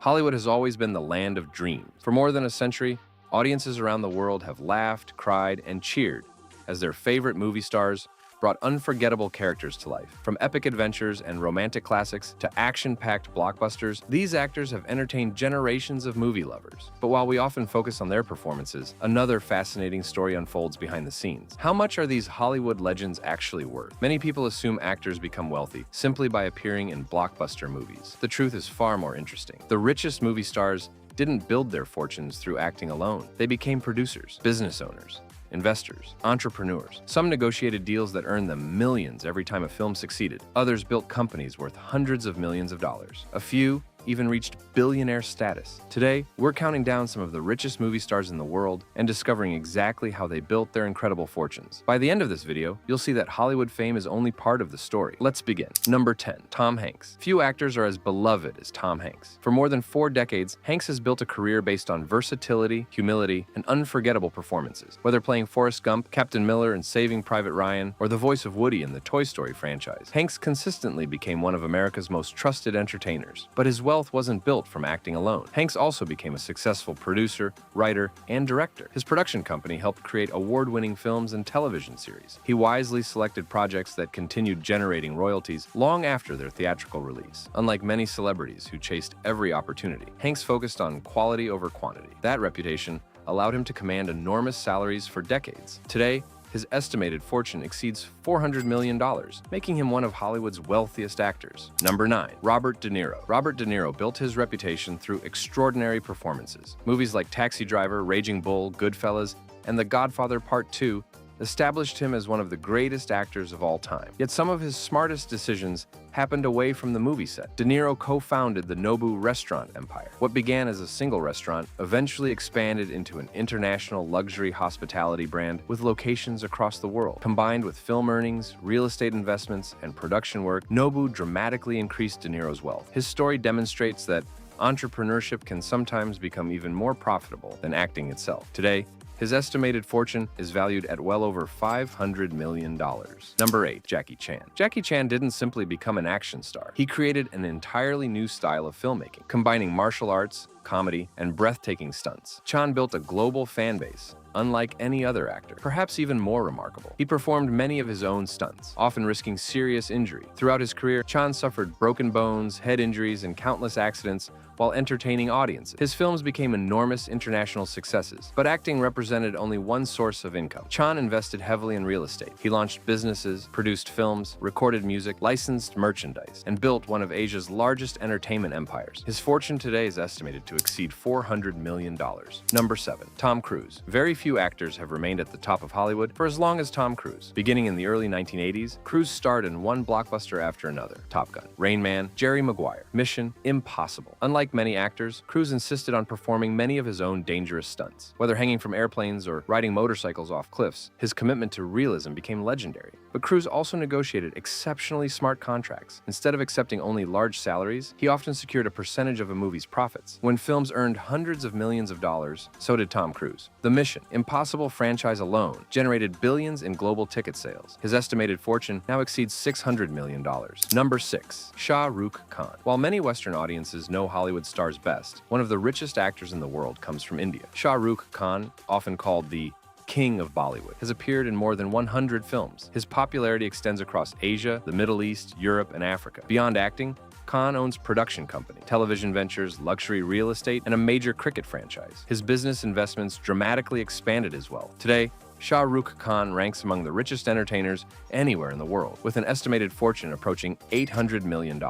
Hollywood has always been the land of dreams. For more than a century, audiences around the world have laughed, cried, and cheered as their favorite movie stars brought unforgettable characters to life. From epic adventures and romantic classics to action-packed blockbusters, these actors have entertained generations of movie lovers. But while we often focus on their performances, another fascinating story unfolds behind the scenes. How much are these Hollywood legends actually worth? Many people assume actors become wealthy simply by appearing in blockbuster movies. The truth is far more interesting. The richest movie stars didn't build their fortunes through acting alone. They became producers, business owners, investors, entrepreneurs. Some negotiated deals that earned them millions every time a film succeeded. Others built companies worth hundreds of millions of dollars. A few even reached billionaire status. Today, we're counting down some of the richest movie stars in the world and discovering exactly how they built their incredible fortunes. By the end of this video, you'll see that Hollywood fame is only part of the story. Let's begin. Number 10. Tom Hanks. Few actors are as beloved as Tom Hanks. For more than 4 decades, Hanks has built a career based on versatility, humility, and unforgettable performances. Whether playing Forrest Gump, Captain Miller in Saving Private Ryan, or the voice of Woody in the Toy Story franchise, Hanks consistently became one of America's most trusted entertainers. But his wealth wasn't built from acting alone. Hanks also became a successful producer, writer, and director. His production company helped create award-winning films and television series. He wisely selected projects that continued generating royalties long after their theatrical release. Unlike many celebrities who chased every opportunity, Hanks focused on quality over quantity. That reputation allowed him to command enormous salaries for decades. Today, his estimated fortune exceeds $400 million, making him one of Hollywood's wealthiest actors. Number 9. Robert De Niro. Robert De Niro built his reputation through extraordinary performances. Movies like Taxi Driver, Raging Bull, Goodfellas, and The Godfather Part 2 established him as one of the greatest actors of all time. Yet some of his smartest decisions happened away from the movie set. De Niro co-founded the Nobu restaurant empire. What began as a single restaurant eventually expanded into an international luxury hospitality brand with locations across the world. Combined with film earnings, real estate investments, and production work, Nobu dramatically increased De Niro's wealth. His story demonstrates that entrepreneurship can sometimes become even more profitable than acting itself. Today, his estimated fortune is valued at well over $500 million. Number 8. Jackie Chan. Jackie Chan didn't simply become an action star. He created an entirely new style of filmmaking, combining martial arts, comedy, and breathtaking stunts. Chan built a global fan base, unlike any other actor. Perhaps even more remarkable, he performed many of his own stunts, often risking serious injury. Throughout his career, Chan suffered broken bones, head injuries, and countless accidents while entertaining audiences. His films became enormous international successes, but acting represented only one source of income. Chan invested heavily in real estate. He launched businesses, produced films, recorded music, licensed merchandise, and built one of Asia's largest entertainment empires. His fortune today is estimated to exceed $400 million. Number 7. Tom Cruise. Very few actors have remained at the top of Hollywood for as long as Tom Cruise. Beginning in the early 1980s, Cruise starred in one blockbuster after another: Top Gun, Rain Man, Jerry Maguire, Mission Impossible. Unlike many actors, Cruise insisted on performing many of his own dangerous stunts. Whether hanging from airplanes or riding motorcycles off cliffs, his commitment to realism became legendary. But Cruise also negotiated exceptionally smart contracts. Instead of accepting only large salaries, he often secured a percentage of a movie's profits. When films earned hundreds of millions of dollars, so did Tom Cruise. The Mission Impossible franchise alone generated billions in global ticket sales. His estimated fortune now exceeds $600 million. Number 6. Shah Rukh Khan. While many Western audiences know Hollywood stars best, one of the richest actors in the world comes from India. Shah Rukh Khan, often called the King of Bollywood, has appeared in more than 100 films. His popularity extends across Asia, the Middle East, Europe, and Africa. Beyond acting, Khan owns production company, television ventures, luxury real estate, and a major cricket franchise. His business investments dramatically expanded his wealth. Today, Shah Rukh Khan ranks among the richest entertainers anywhere in the world, with an estimated fortune approaching $800 million.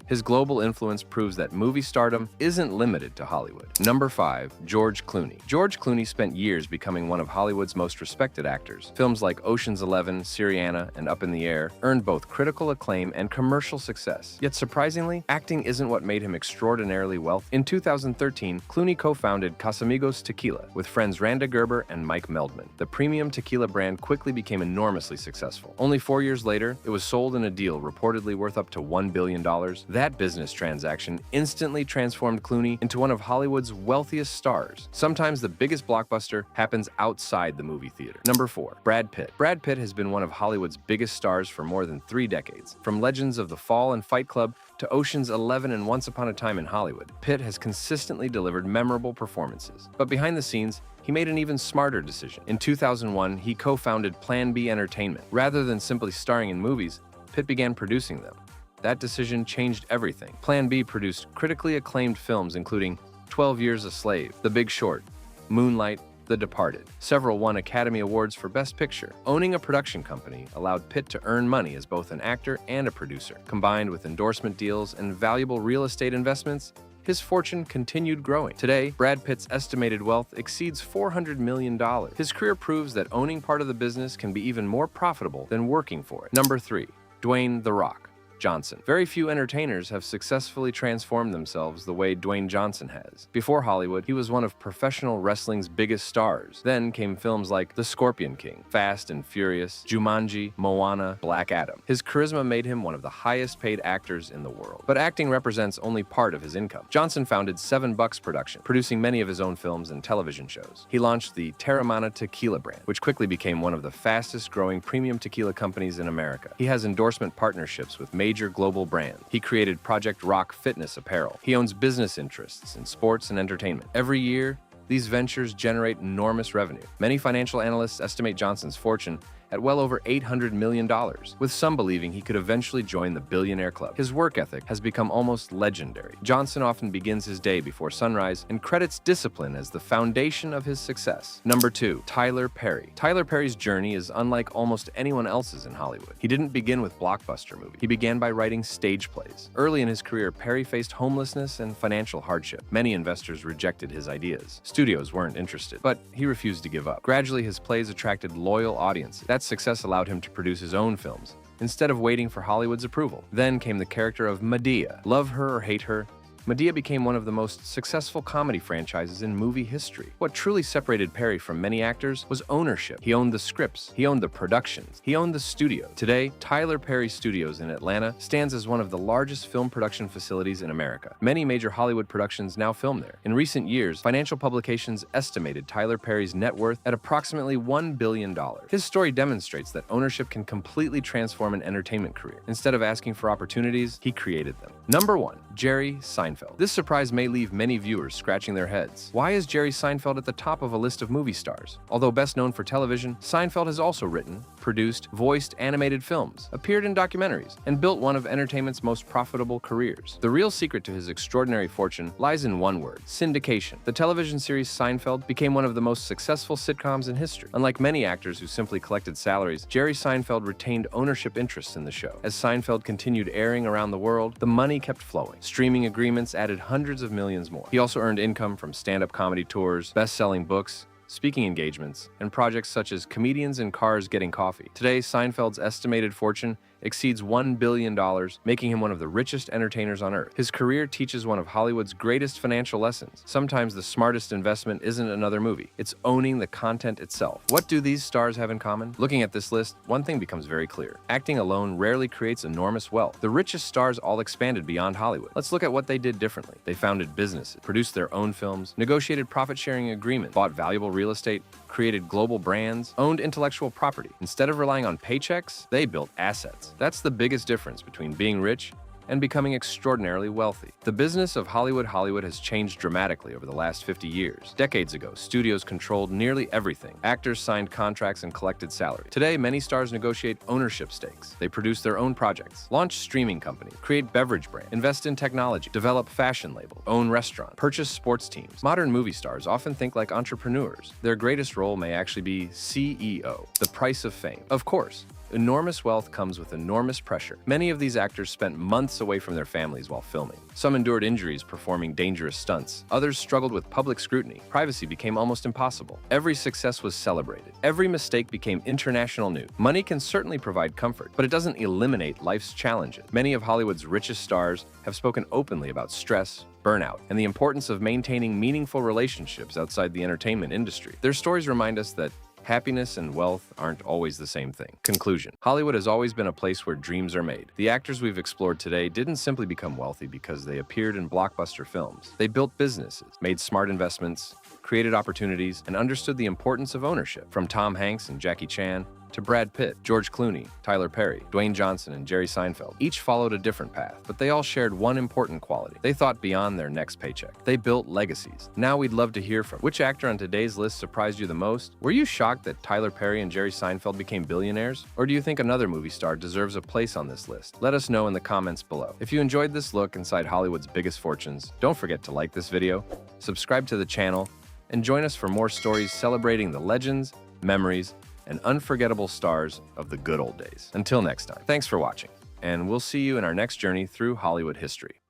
His global influence proves that movie stardom isn't limited to Hollywood. Number 5. George Clooney. George Clooney spent years becoming one of Hollywood's most respected actors. Films like Ocean's 11, Syriana, and Up in the Air earned both critical acclaim and commercial success. Yet surprisingly, acting isn't what made him extraordinarily wealthy. In 2013, Clooney co-founded Casamigos Tequila with friends Randa Gerber and Mike Meldman. The premium tequila brand quickly became enormously successful. Only 4 years later, it was sold in a deal reportedly worth up to $1 billion. That business transaction instantly transformed Clooney into one of Hollywood's wealthiest stars. Sometimes the biggest blockbuster happens outside the movie theater. Number 4. Brad Pitt. Brad Pitt has been one of Hollywood's biggest stars for more than 3 decades. From legends of The Fall and Fight Club To Ocean's 11 and Once Upon a Time in Hollywood, Pitt has consistently delivered memorable performances. But behind the scenes, he made an even smarter decision. In 2001, he co-founded Plan B Entertainment. Rather than simply starring in movies, Pitt began producing them. That decision changed everything. Plan B produced critically acclaimed films including 12 Years a Slave, The Big Short, Moonlight, The Departed. Several won Academy Awards for Best Picture. Owning a production company allowed Pitt to earn money as both an actor and a producer. Combined with endorsement deals and valuable real estate investments, his fortune continued growing. Today, Brad Pitt's estimated wealth exceeds $400 million. His career proves that owning part of the business can be even more profitable than working for it. Number 3. Dwayne "The Rock" Johnson. Very few entertainers have successfully transformed themselves the way Dwayne Johnson has. Before Hollywood, he was one of professional wrestling's biggest stars. Then came films like The Scorpion King, Fast and Furious, Jumanji, Moana, Black Adam. His charisma made him one of the highest-paid actors in the world. But acting represents only part of his income. Johnson founded 7 Bucks Production, producing many of his own films and television shows. He launched the Teremana tequila brand, which quickly became one of the fastest-growing premium tequila companies in America. He has endorsement partnerships with major global brands. He created Project Rock fitness apparel. He owns business interests in sports and entertainment. Every year, these ventures generate enormous revenue. Many financial analysts estimate Johnson's fortune at well over $800 million, with some believing he could eventually join the billionaire club. His work ethic has become almost legendary. Johnson often begins his day before sunrise and credits discipline as the foundation of his success. Number 2. Tyler Perry. Tyler Perry's journey is unlike almost anyone else's in Hollywood. He didn't begin with blockbuster movies. He began by writing stage plays. Early in his career, Perry faced homelessness and financial hardship. Many investors rejected his ideas. Studios weren't interested, but he refused to give up. Gradually, his plays attracted loyal audiences. That success allowed him to produce his own films, instead of waiting for Hollywood's approval. Then came the character of Medea. Love her or hate her, Medea became one of the most successful comedy franchises in movie history. What truly separated Perry from many actors was ownership. He owned the scripts, he owned the productions, he owned the studio. Today, Tyler Perry Studios in Atlanta stands as one of the largest film production facilities in America. Many major Hollywood productions now film there. In recent years, financial publications estimated Tyler Perry's net worth at approximately $1 billion. His story demonstrates that ownership can completely transform an entertainment career. Instead of asking for opportunities, he created them. Number 1. Jerry Seinfeld. This surprise may leave many viewers scratching their heads. Why is Jerry Seinfeld at the top of a list of movie stars? Although best known for television, Seinfeld has also written, produced, voiced animated films, appeared in documentaries, and built one of entertainment's most profitable careers. The real secret to his extraordinary fortune lies in one word: syndication. The television series Seinfeld became one of the most successful sitcoms in history. Unlike many actors who simply collected salaries, Jerry Seinfeld retained ownership interests in the show. As Seinfeld continued airing around the world, the money kept flowing. Streaming agreements added hundreds of millions more. He also earned income from stand-up comedy tours, best-selling books, speaking engagements, and projects such as Comedians in Cars Getting Coffee. Today, Seinfeld's estimated fortune exceeds $1 billion, making him one of the richest entertainers on earth. His career teaches one of Hollywood's greatest financial lessons. Sometimes the smartest investment isn't another movie, it's owning the content itself. What do these stars have in common? Looking at this list, one thing becomes very clear. Acting alone rarely creates enormous wealth. The richest stars all expanded beyond Hollywood. Let's look at what they did differently. They founded businesses, produced their own films, negotiated profit-sharing agreements, bought valuable real estate, created global brands, owned intellectual property. Instead of relying on paychecks, they built assets. That's the biggest difference between being rich and becoming extraordinarily wealthy. The business of Hollywood has changed dramatically over the last 50 years. Decades ago, studios controlled nearly everything. Actors signed contracts and collected salaries. Today, many stars negotiate ownership stakes. They produce their own projects, launch streaming companies, create beverage brands, invest in technology, develop fashion labels, own restaurants, purchase sports teams. Modern movie stars often think like entrepreneurs. Their greatest role may actually be CEO, the price of fame. Of course, enormous wealth comes with enormous pressure. Many of these actors spent months away from their families while filming. Some endured injuries performing dangerous stunts. Others struggled with public scrutiny. Privacy became almost impossible. Every success was celebrated. Every mistake became international news. Money can certainly provide comfort, but it doesn't eliminate life's challenges. Many of Hollywood's richest stars have spoken openly about stress, burnout, and the importance of maintaining meaningful relationships outside the entertainment industry. Their stories remind us that happiness and wealth aren't always the same thing. Conclusion. Hollywood has always been a place where dreams are made. The actors we've explored today didn't simply become wealthy because they appeared in blockbuster films. They built businesses, made smart investments, created opportunities, and understood the importance of ownership. From Tom Hanks and Jackie Chan to Brad Pitt, George Clooney, Tyler Perry, Dwayne Johnson, and Jerry Seinfeld. Each followed a different path, but they all shared one important quality. They thought beyond their next paycheck. They built legacies. Now we'd love to hear from you. Which actor on today's list surprised you the most? Were you shocked that Tyler Perry and Jerry Seinfeld became billionaires? Or do you think another movie star deserves a place on this list? Let us know in the comments below. If you enjoyed this look inside Hollywood's biggest fortunes, don't forget to like this video, subscribe to the channel, and join us for more stories celebrating the legends, memories, and unforgettable stars of the good old days. Until next time, thanks for watching, and we'll see you in our next journey through Hollywood history.